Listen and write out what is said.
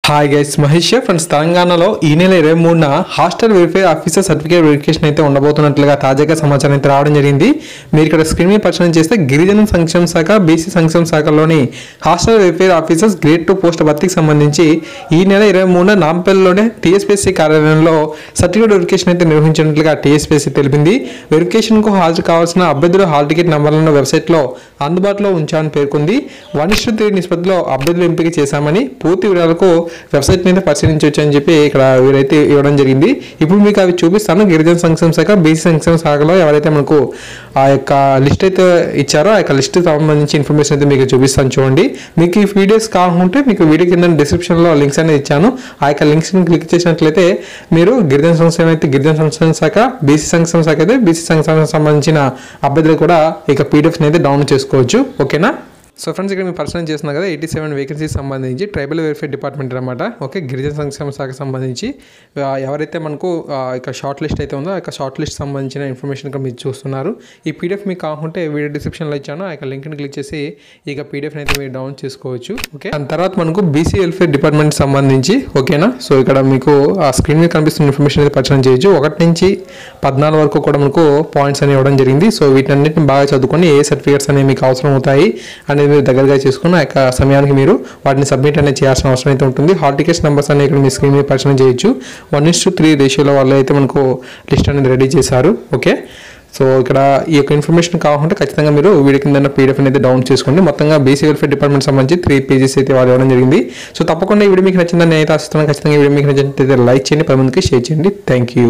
Hi guys, Mahesh friends. తెలంగాణలో ఈ నెల 23న hostel verifier officer certificate verification అయితే ఉండబోతున్నట్లుగా తాజాగా సమాచారం అయితే రావడం జరిగింది. మీరు ఇక్కడ స్క్రీన్ మీద పరిశీలన చేస్తే గిరిజన సంక్షేమ శాఖ, బీసీ సంక్షేమ శాఖలోని hostel verifier officers grade 2 post భర్తీకి సంబంధించి ఈ నెల 23న నాంపల్లిలోనే టీఎస్పీఎస్సీ కార్యాలయంలో సర్టిఫికేట్ వెరిఫికేషన్ అయితే నిర్వహించినట్లుగా టీఎస్పీఎస్సీ తెలిపింది. వెరిఫికేషన్కు హాజరు కావాల్సిన అభ్యర్థులు హాల్ టికెట్ నంబర్లను వెబ్సైట్లో అందుబాటులో ఉంచామని పేర్కొంది. 1:3 నిష్పత్తిలో అభ్యర్థులు ఎంపిక చేశామని, పూర్తి వివరాలకు వెబ్సైట్ మీద పరిశీలించవచ్చు అని చెప్పి ఇక్కడ వీరైతే ఇవ్వడం జరిగింది. ఇప్పుడు మీకు అవి చూపిస్తాను. గిరిజన సంక్షేమ శాఖ, బీసీ సంక్షేమ శాఖలో ఎవరైతే మనకు ఆ యొక్క లిస్ట్ అయితే ఇచ్చారో ఆ యొక్క లిస్ట్ సంబంధించి ఇన్ఫర్మేషన్ అయితే మీకు చూపిస్తాను. చూడండి, మీకు ఈ వీడియోస్ కావాలంటే మీకు వీడియో కింద డిస్క్రిప్షన్లో లింక్స్ అనేది ఇచ్చాను. ఆ యొక్క లింక్స్ని క్లిక్ చేసినట్లయితే మీరు గిరిజన సంక్షేమ అయితే గిరిజన సంక్షేమ శాఖ, బీసీ సంక్షేమ శాఖ అయితే బీసీ సంక్షేమ సంబంధించిన అభ్యర్థులు కూడా ఇక పీడిఎఫ్ని అయితే డౌన్లోడ్ చేసుకోవచ్చు. ఓకేనా? సో ఫ్రెండ్స్, ఇక్కడ మీరు పర్సనల్ చేస్తున్నా కదా 87 వేకెన్సీకి సంబంధించి ట్రైబల్ వెరిఫైర్ డిపార్ట్మెంట్ అనమాట. ఓకే, గిరిజన సంక్షేమ శాఖకు సంబంధించి ఎవరైతే మనకు ఇక షార్ట్ లిస్ట్ అయితే ఉందో ఆ యొక్క షార్ట్ లిస్ట్ సంబంధించిన ఇన్ఫర్మేషన్ ఇక్కడ మీరు చూస్తున్నారు. ఈ పీడిఎఫ్ మీకు కావాలంటే వీడియో డిస్క్రిప్షన్లో ఇచ్చాను. ఆ యొక్క లింక్ని క్లిక్ చేసి ఇక పీడిఎఫ్ని అయితే మీరు డౌన్లోడ్ చేసుకోవచ్చు. ఓకే, దాని తర్వాత మనకు బీసీ వెల్ఫేర్ డిపార్ట్మెంట్ సంబంధించి ఓకేనా. సో ఇక్కడ మీకు ఆ స్క్రీన్ మీద కనిపిస్తున్న ఇన్ఫర్మేషన్ అయితే పరిచయం చేయొచ్చు. 1 నుంచి 14 వరకు కూడా మనకు పాయింట్స్ అనేవి ఇవ్వడం జరిగింది. సో వీటన్నిటిని బాగా చదువుకొని ఏ సర్టిఫికేట్స్ అనేవి మీకు అవసరం అవుతాయి అనేది మీరు దగ్గరగా చేసుకుని ఆ యొక్క సమయానికి మీరు వాటిని సబ్మిట్ అనేది చేయాల్సిన అవసరం అయితే ఉంటుంది. హాల్ టికెట్స్ నెంబర్స్ అనేవి ఇక్కడ మీ స్క్రీన్ మీద పరిచయం చేయొచ్చు. 1:3 రేషియోలో వాళ్ళు అయితే మనకు లిస్ట్ అనేది రెడీ చేశారు. ఓకే, సో ఇక్కడ ఈ యొక్క ఇన్ఫర్మేషన్ కావాలంటే ఖచ్చితంగా మీరు వీడియో కింద పీడిఎఫ్ అయితే డౌన్లోడ్ చేసుకోండి. మొత్తంగా బీసీ వెల్ఫేర్ డిపార్ట్మెంట్ సంబంధించి 3 పేజెస్ అయితే వాళ్ళు ఇవ్వడం జరిగింది. సో తప్పకుండా ఈ వీడియో మీకు నచ్చిందని నేను అయితే ఆశిస్తున్నాను. ఖచ్చితంగా ఈ వీడియో మీకు నచ్చినట్లయితే లైక్ చేయండి, 10 మందికి షేర్ చేయండి. Thank you.